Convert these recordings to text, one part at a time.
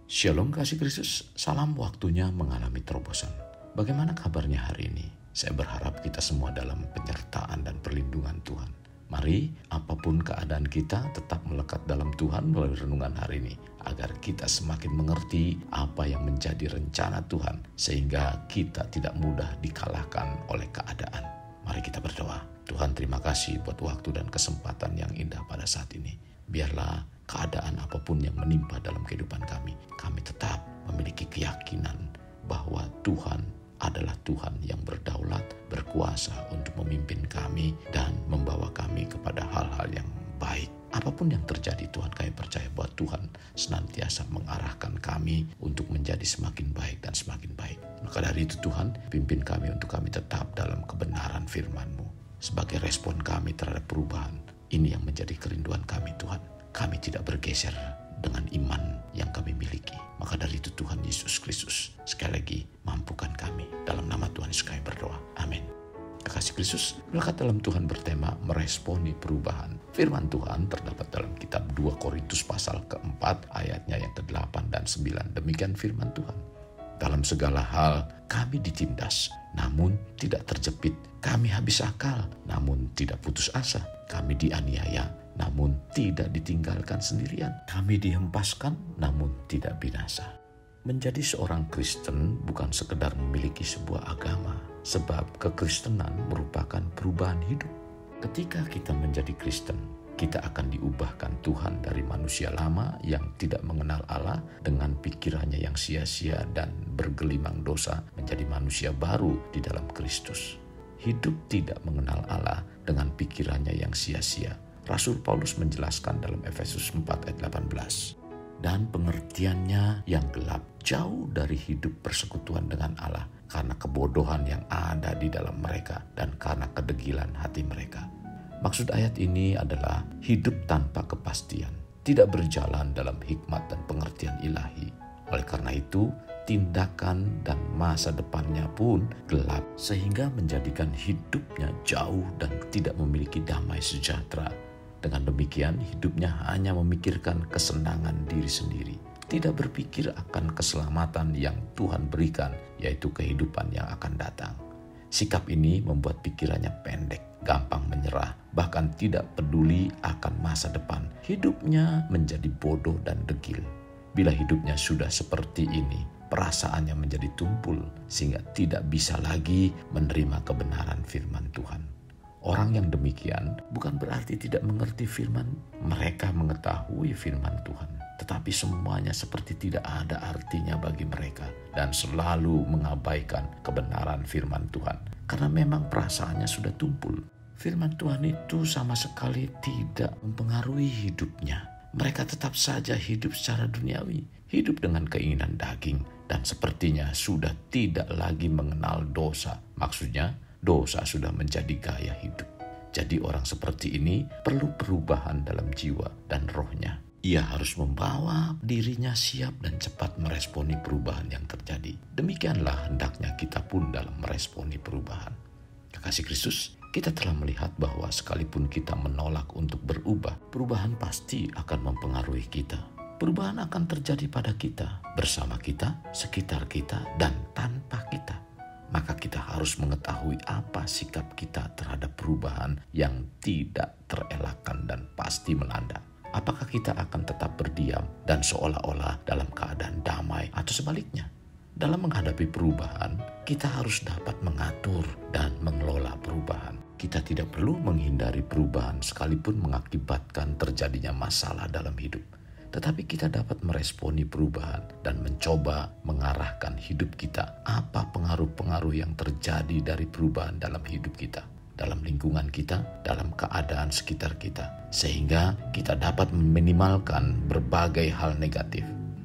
Shalom kasih Kristus, salam waktunya mengalami terobosan. Bagaimana kabarnya hari ini? Saya berharap kita semua dalam penyertaan dan perlindungan Tuhan. Mari, apapun keadaan kita, tetap melekat dalam Tuhan melalui renungan hari ini, agar kita semakin mengerti apa yang menjadi rencana Tuhan, sehingga kita tidak mudah dikalahkan oleh keadaan. Mari kita berdoa. Tuhan, terima kasih buat waktu dan kesempatan yang indah pada saat ini. Biarlah keadaan apapun yang menimpa dalam kehidupan kami tetap memiliki keyakinan bahwa Tuhan adalah Tuhan yang berdaulat, berkuasa untuk memimpin kami dan membawa kami kepada hal-hal yang baik. Apapun yang terjadi, Tuhan, kami percaya bahwa Tuhan senantiasa mengarahkan kami untuk menjadi semakin baik dan semakin baik. Maka dari itu Tuhan, pimpin kami untuk kami tetap dalam kebenaran firman-Mu. Sebagai respon kami terhadap perubahan, ini yang menjadi kerinduan kami, Tuhan. Kami tidak bergeser dengan iman yang kami miliki. Maka dari itu Tuhan Yesus Kristus, sekali lagi mampukan kami. Dalam nama Tuhan Yesus kami berdoa. Amin. Kasih Kristus, melekat dalam Tuhan bertema meresponi perubahan. Firman Tuhan terdapat dalam kitab 2 Korintus pasal keempat ayatnya yang ke-8 dan 9. Demikian firman Tuhan. Dalam segala hal kami ditindas, namun tidak terjepit. Kami habis akal, namun tidak putus asa. Kami dianiaya, namun tidak ditinggalkan sendirian. Kami dihempaskan, namun tidak binasa. Menjadi seorang Kristen bukan sekedar memiliki sebuah agama, sebab kekristenan merupakan perubahan hidup. Ketika kita menjadi Kristen, kita akan diubahkan Tuhan dari manusia lama yang tidak mengenal Allah dengan pikirannya yang sia-sia dan bergelimang dosa menjadi manusia baru di dalam Kristus. Hidup tidak mengenal Allah dengan pikirannya yang sia-sia. Rasul Paulus menjelaskan dalam Efesus 4 ayat 18. Dan pengertiannya yang gelap, jauh dari hidup persekutuan dengan Allah karena kebodohan yang ada di dalam mereka dan karena kedegilan hati mereka. Maksud ayat ini adalah hidup tanpa kepastian, tidak berjalan dalam hikmat dan pengertian ilahi. Oleh karena itu, tindakan dan masa depannya pun gelap sehingga menjadikan hidupnya jauh dan tidak memiliki damai sejahtera. Dengan demikian, hidupnya hanya memikirkan kesenangan diri sendiri, tidak berpikir akan keselamatan yang Tuhan berikan, yaitu kehidupan yang akan datang. Sikap ini membuat pikirannya pendek, gampang menyerah, bahkan tidak peduli akan masa depan. Hidupnya menjadi bodoh dan degil. Bila hidupnya sudah seperti ini, perasaannya menjadi tumpul sehingga tidak bisa lagi menerima kebenaran firman Tuhan. Orang yang demikian bukan berarti tidak mengerti firman. Mereka mengetahui firman Tuhan, tetapi semuanya seperti tidak ada artinya bagi mereka dan selalu mengabaikan kebenaran firman Tuhan karena memang perasaannya sudah tumpul. Firman Tuhan itu sama sekali tidak mempengaruhi hidupnya. Mereka tetap saja hidup secara duniawi, hidup dengan keinginan daging dan sepertinya sudah tidak lagi mengenal dosa. Maksudnya, dosa sudah menjadi gaya hidup. Jadi orang seperti ini perlu perubahan dalam jiwa dan rohnya. Ia harus membawa dirinya siap dan cepat meresponi perubahan yang terjadi. Demikianlah hendaknya kita pun dalam meresponi perubahan. Kekasih Kristus, kita telah melihat bahwa sekalipun kita menolak untuk berubah, perubahan pasti akan mempengaruhi kita. Perubahan akan terjadi pada kita, bersama kita, sekitar kita, dan tanpa kita. Maka kita harus mengetahui apa sikap kita terhadap perubahan yang tidak terelakkan dan pasti melanda. Apakah kita akan tetap berdiam dan seolah-olah dalam keadaan damai atau sebaliknya? Dalam menghadapi perubahan, kita harus dapat mengatur dan mengelola perubahan. Kita tidak perlu menghindari perubahan sekalipun mengakibatkan terjadinya masalah dalam hidup. Tetapi kita dapat meresponi perubahan dan mencoba mengarahkan hidup kita. Apa pengaruh-pengaruh yang terjadi dari perubahan dalam hidup kita, dalam lingkungan kita, dalam keadaan sekitar kita, sehingga kita dapat meminimalkan berbagai hal negatif.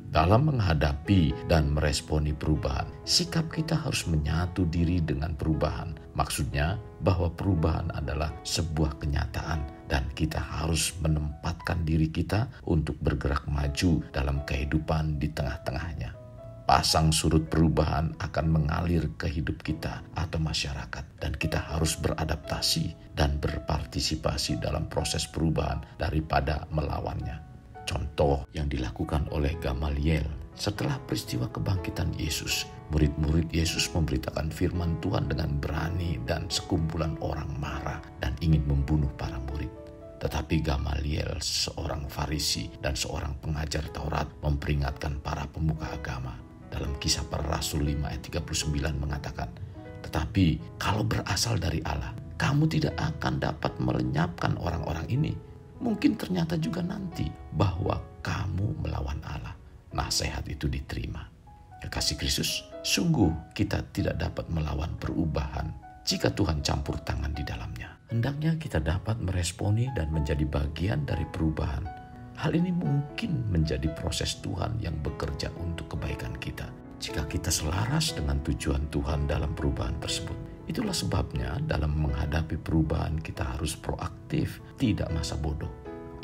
Dalam menghadapi dan meresponi perubahan, sikap kita harus menyatu diri dengan perubahan. Maksudnya bahwa perubahan adalah sebuah kenyataan dan kita harus menempatkan diri kita untuk bergerak maju dalam kehidupan di tengah-tengahnya. Pasang surut perubahan akan mengalir ke hidup kita atau masyarakat dan kita harus beradaptasi dan berpartisipasi dalam proses perubahan daripada melawannya. contoh yang dilakukan oleh Gamaliel. Setelah peristiwa kebangkitan Yesus, murid-murid Yesus memberitakan firman Tuhan dengan berani dan sekumpulan orang marah dan ingin membunuh para murid. Tetapi Gamaliel, seorang Farisi dan seorang pengajar Taurat, memperingatkan para pemuka agama. Dalam Kisah Para Rasul 5 ayat 39 mengatakan, "Tetapi kalau berasal dari Allah, kamu tidak akan dapat melenyapkan orang-orang ini. Mungkin ternyata juga nanti bahwa kamu melawan Allah." Nasihat itu diterima. Kekasih Kristus, sungguh kita tidak dapat melawan perubahan jika Tuhan campur tangan di dalamnya. Hendaknya kita dapat meresponi dan menjadi bagian dari perubahan. Hal ini mungkin menjadi proses Tuhan yang bekerja untuk kebaikan kita, jika kita selaras dengan tujuan Tuhan dalam perubahan tersebut. Itulah sebabnya dalam menghadapi perubahan kita harus proaktif, tidak masa bodoh.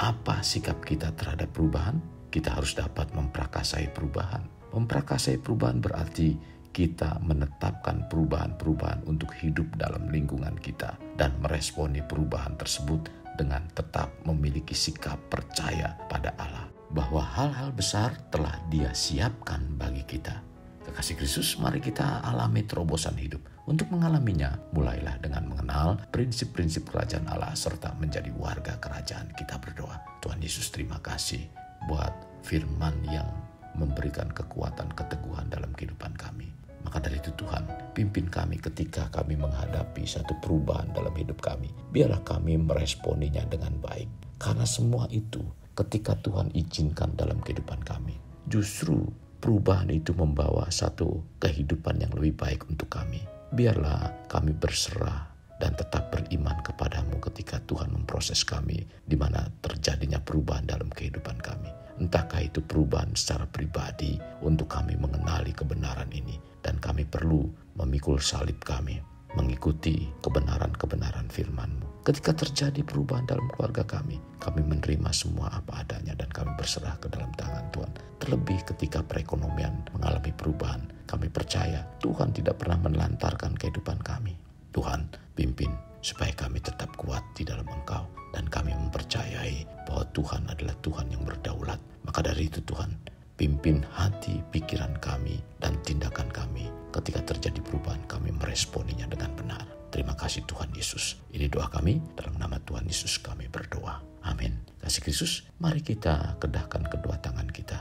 Apa sikap kita terhadap perubahan? Kita harus dapat memprakarsai perubahan. Memprakarsai perubahan berarti kita menetapkan perubahan-perubahan untuk hidup dalam lingkungan kita dan meresponi perubahan tersebut dengan tetap memiliki sikap percaya pada Allah bahwa hal-hal besar telah Dia siapkan bagi kita. Kekasih Kristus, mari kita alami terobosan hidup. Untuk mengalaminya, mulailah dengan mengenal prinsip-prinsip kerajaan Allah serta menjadi warga kerajaan. Kita berdoa. Tuhan Yesus, terima kasih buat firman yang memberikan kekuatan, keteguhan dalam kehidupan kami. Maka dari itu Tuhan, pimpin kami ketika kami menghadapi satu perubahan dalam hidup kami. Biarlah kami meresponinya dengan baik. Karena semua itu ketika Tuhan izinkan dalam kehidupan kami, justru perubahan itu membawa satu kehidupan yang lebih baik untuk kami. Biarlah kami berserah dan tetap beriman kepadamu ketika Tuhan memproses kami, di mana terjadinya perubahan dalam kehidupan kami. Entahkah itu perubahan secara pribadi untuk kami mengenali kebenaran ini, dan kami perlu memikul salib kami, mengikuti kebenaran-kebenaran firman-Mu. Ketika terjadi perubahan dalam keluarga kami menerima semua apa adanya dan kami berserah ke dalam tangan Tuhan. Terlebih ketika perekonomian mengalami perubahan, kami percaya Tuhan tidak pernah menelantarkan kehidupan kami. Tuhan, pimpin supaya kami tetap kuat di dalam Engkau dan kami mempercayai bahwa Tuhan adalah Tuhan yang berdaulat. Maka dari itu Tuhan, pimpin hati, pikiran kami dan tindakan kami ketika terjadi perubahan, kami meresponinya dengan benar. Terima kasih Tuhan Yesus. Ini doa kami, dalam nama Tuhan Yesus kami berdoa. Amin. Kasih Kristus, mari kita kedahkan kedua tangan kita.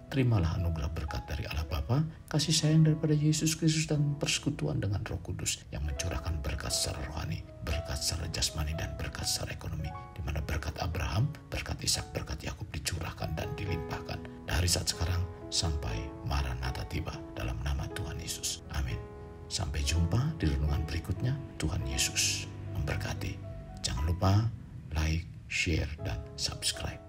Terimalah anugerah berkat dari Allah Bapa, kasih sayang daripada Yesus Kristus dan persekutuan dengan Roh Kudus yang mencurahkan berkat secara rohani, berkat secara jasmani dan berkat secara ekonomi, di mana berkat Abraham, berkat Ishak, berkat Yakub dicurahkan dan dilimpahkan dari saat sekarang sampai Maranatha tiba, dalam nama Tuhan Yesus. Amin. Sampai jumpa di renungan berikutnya. Tuhan Yesus memberkati. Jangan lupa like, share, dan subscribe.